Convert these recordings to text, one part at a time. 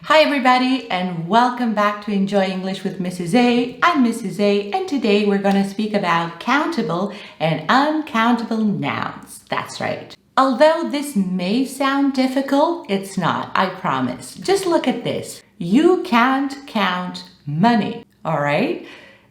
Hi everybody and welcome back to Enjoy English with Mrs. A. I'm Mrs. A and today we're going to speak about countable and uncountable nouns. That's right. Although this may sound difficult, it's not, I promise. Just look at this. You can't count money, all right?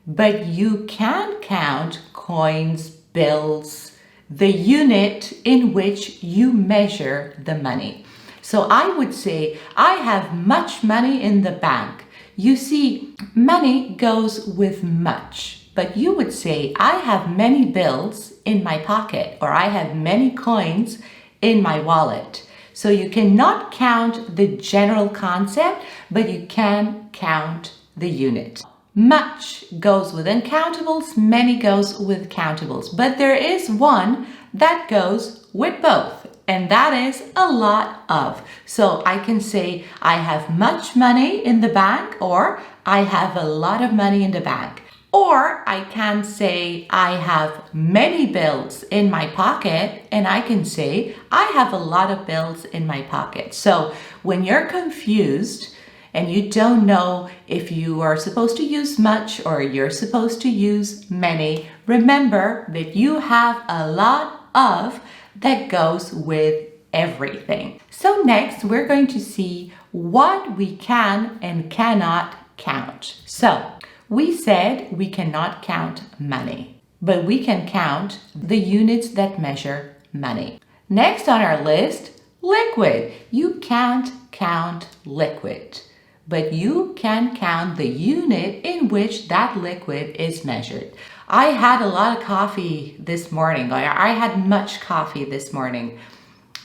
But you can count coins, bills, the unit in which you measure the money. So I would say, I have much money in the bank. You see, money goes with much, but you would say, I have many bills in my pocket, or I have many coins in my wallet. So you cannot count the general concept, but you can count the unit. Much goes with uncountables, many goes with countables, but there is one that goes with both. And that is a lot of. So I can say I have much money in the bank, or I have a lot of money in the bank. Or I can say I have many bills in my pocket, and I can say I have a lot of bills in my pocket. So when you're confused and you don't know if you are supposed to use much or you're supposed to use many, remember that you have a lot of that goes with everything. So next we're going to see what we can and cannot count. So we said we cannot count money, but we can count the units that measure money. Next on our list, liquid. You can't count liquid, but you can count the unit in which that liquid is measured. I had a lot of coffee this morning. I had much coffee this morning,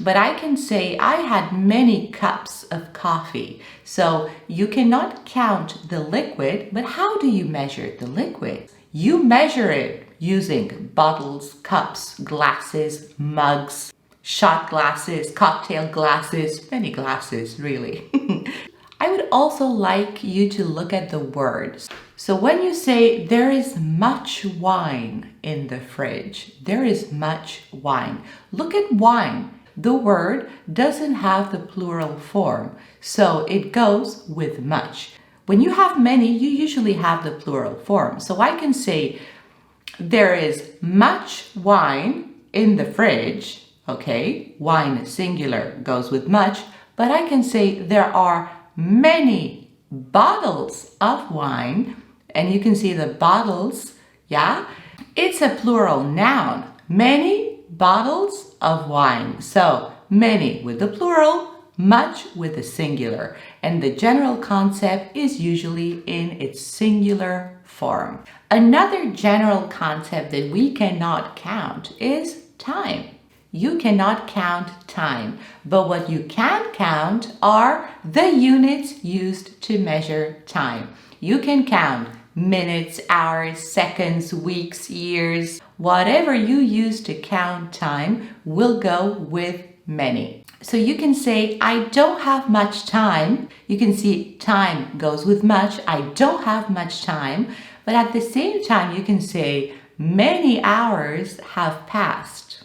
but I can say I had many cups of coffee. So you cannot count the liquid, but how do you measure the liquid? You measure it using bottles, cups, glasses, mugs, shot glasses, cocktail glasses, many glasses, really. I would also like you to look at the words. So when you say there is much wine in the fridge, there is much wine. Look at wine. The word doesn't have the plural form, so it goes with much. When you have many, you usually have the plural form. So I can say there is much wine in the fridge. Okay, wine singular goes with much, but I can say there are many bottles of wine, and you can see the bottles, yeah? It's a plural noun. Many bottles of wine. So many with the plural, much with the singular. And the general concept is usually in its singular form. Another general concept that we cannot count is time. You cannot count time, but what you can count are the units used to measure time. You can count minutes, hours, seconds, weeks, years. Whatever you use to count time will go with many. So you can say, I don't have much time. You can see time goes with much. I don't have much time. But at the same time, you can say, many hours have passed.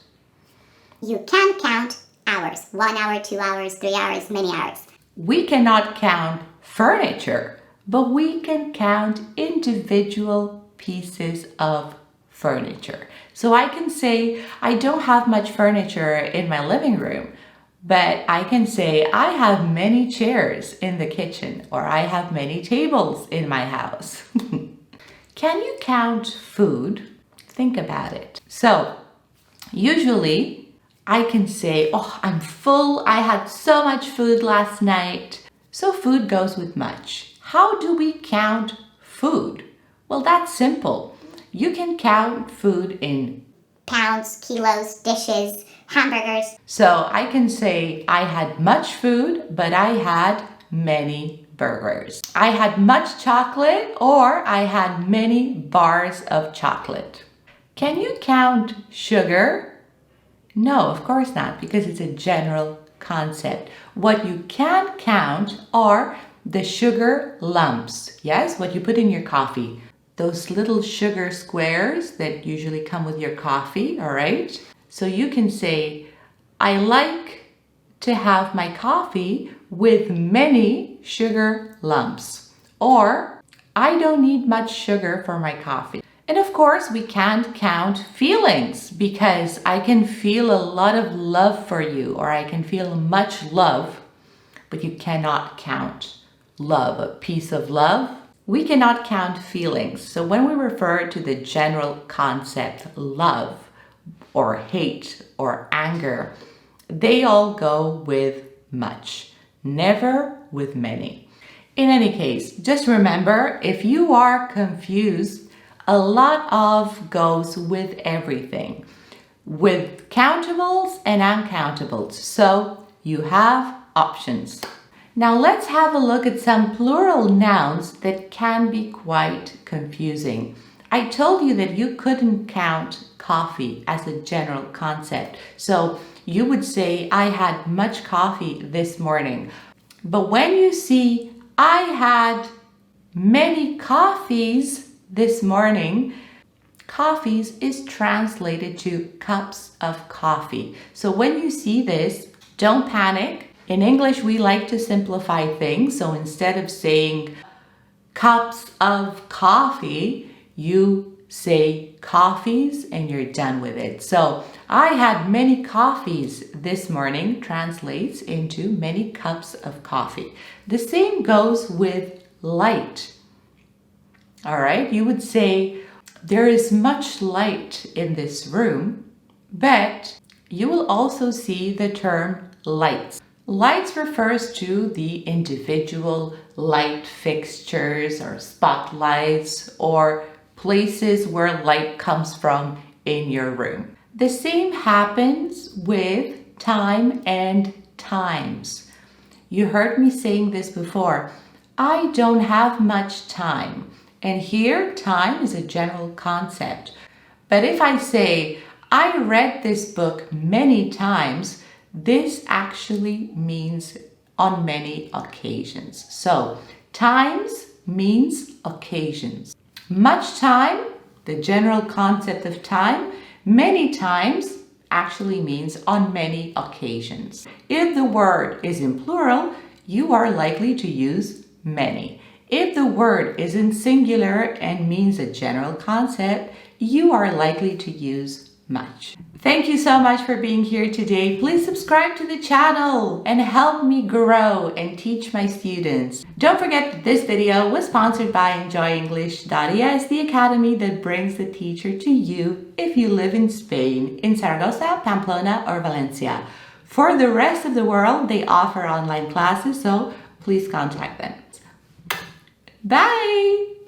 You can count hours. 1 hour, 2 hours, 3 hours, many hours. We cannot count furniture, but we can count individual pieces of furniture. So I can say, I don't have much furniture in my living room, but I can say, I have many chairs in the kitchen, or I have many tables in my house. Can you count food? Think about it. So usually, I can say, oh, I'm full. I had so much food last night. So food goes with much. How do we count food? Well, that's simple. You can count food in pounds, kilos, dishes, hamburgers. So I can say I had much food, but I had many burgers. I had much chocolate, or I had many bars of chocolate. Can you count sugar? No, of course not, because it's a general concept. What you can count are the sugar lumps. Yes, what you put in your coffee. Those little sugar squares that usually come with your coffee, all right? So you can say, I like to have my coffee with many sugar lumps. Or, I don't need much sugar for my coffee. And of course, we can't count feelings because I can feel a lot of love for you, or I can feel much love, but you cannot count love, a piece of love. We cannot count feelings. So when we refer to the general concept love or hate or anger, they all go with much, never with many. In any case, just remember, if you are confused, a lot of goes with everything, with countables and uncountables. So you have options. Now let's have a look at some plural nouns that can be quite confusing. I told you that you couldn't count coffee as a general concept. So you would say, I had much coffee this morning. But when you see, I had many coffees this morning, coffees is translated to cups of coffee. So when you see this, don't panic. In English, we like to simplify things. So instead of saying cups of coffee, you say coffees and you're done with it. So I had many coffees this morning translates into many cups of coffee. The same goes with light. All right, you would say there is much light in this room, but you will also see the term lights. Lights refers to the individual light fixtures or spotlights or places where light comes from in your room. The same happens with time and times. You heard me saying this before. I don't have much time. And here, time is a general concept. But if I say, I read this book many times, this actually means on many occasions. So, times means occasions. Much time, the general concept of time, many times actually means on many occasions. If the word is in plural, you are likely to use many. If the word is in singular and means a general concept, you are likely to use much. Thank you so much for being here today. Please subscribe to the channel and help me grow and teach my students. Don't forget that this video was sponsored by EnjoyEnglish.es, the academy that brings the teacher to you if you live in Spain, in Zaragoza, Pamplona, or Valencia. For the rest of the world, they offer online classes, so please contact them. Bye!